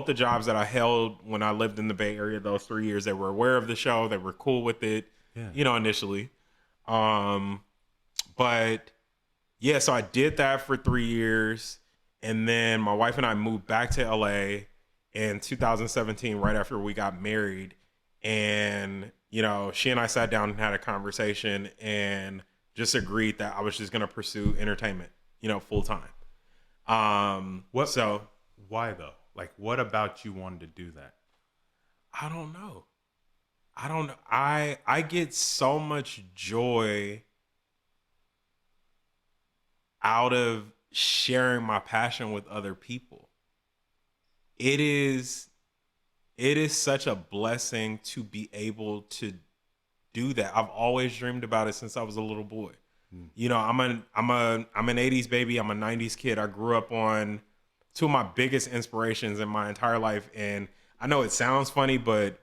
both the jobs that I held when I lived in the Bay Area, those 3 years, they were aware of the show. They were cool with it, initially. But yeah, so I did that for 3 years. And then my wife and I moved back to LA in 2017, right after we got married. And, she and I sat down and had a conversation and just agreed that I was just going to pursue entertainment, full time. Why though? Like, what about you wanted to do that? I don't know. I get so much joy out of sharing my passion with other people. It is such a blessing to be able to do that. I've always dreamed about it since I was a little boy. I'm an 80s baby. I'm a 90s kid. I grew up on two of my biggest inspirations in my entire life. And I know it sounds funny, but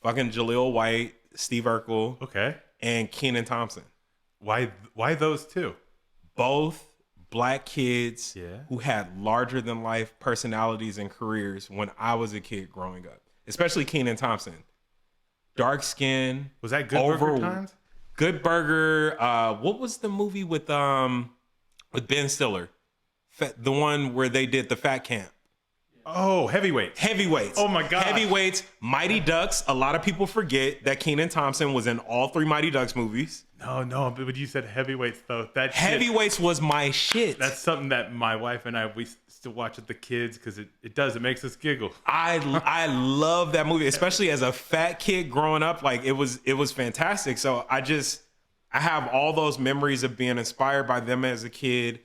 fucking Jaleel White, Steve Urkel, and Kenan Thompson. Why those two? Both black kids who had larger than life personalities and careers when I was a kid growing up. Especially Kenan Thompson. Dark skin. Was that Good Burger times? Good Burger. What was the movie with Ben Stiller? The one where they did the fat camp. Oh, Heavyweights. Heavyweights. Oh my God. Heavyweights. Mighty Ducks. A lot of people forget that Kenan Thompson was in all three Mighty Ducks movies. No, but you said Heavyweights though. Heavyweights was my shit. That's something that my wife and we still watch with the kids because it makes us giggle. I love that movie, especially as a fat kid growing up. Like it was fantastic. So I have all those memories of being inspired by them as a kid.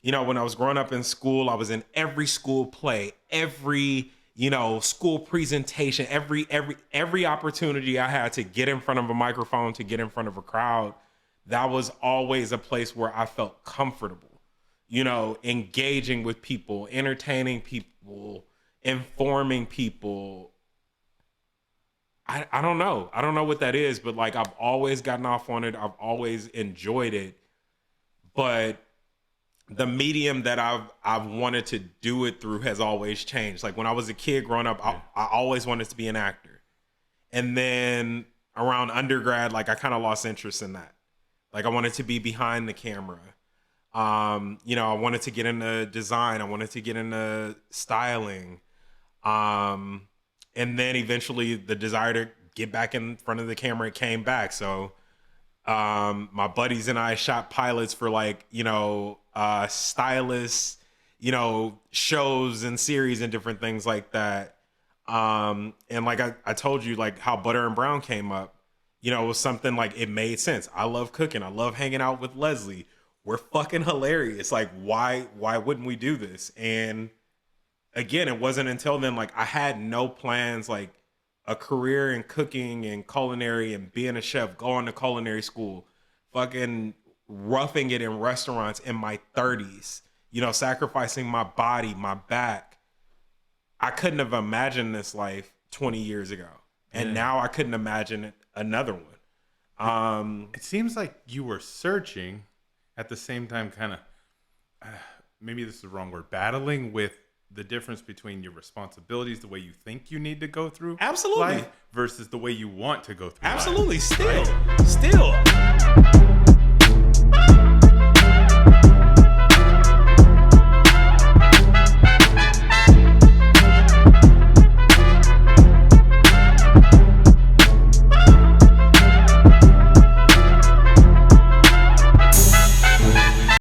When I was growing up in school, I was in every school play, every, school presentation, every opportunity I had to get in front of a microphone, to get in front of a crowd. That was always a place where I felt comfortable, engaging with people, entertaining people, informing people. I don't know. I don't know what that is, but like I've always gotten off on it. I've always enjoyed it. But the medium that I've wanted to do it through has always changed. Like when I was a kid growing up, I always wanted to be an actor. And then around undergrad, like I kind of lost interest in that. Like I wanted to be behind the camera. I wanted to get into design. I wanted to get into styling. And then eventually the desire to get back in front of the camera came back. So my buddies and I shot pilots for stylists, shows and series and different things like that. And like I told you, like how Butter and Brown came up, it was something like it made sense. I love cooking. I love hanging out with Leslie. We're fucking hilarious. Like why wouldn't we do this? And again, it wasn't until then, like I had no plans, like a career in cooking and culinary and being a chef, going to culinary school, fucking roughing it in restaurants in my 30s, sacrificing my body, my back. I couldn't have imagined this life 20 years ago. And now I couldn't imagine another one. It seems like you were searching at the same time, kind of, maybe this is the wrong word, battling with the difference between your responsibilities, the way you think you need to go through Absolutely. life versus the way you want to go through Absolutely. life. Still.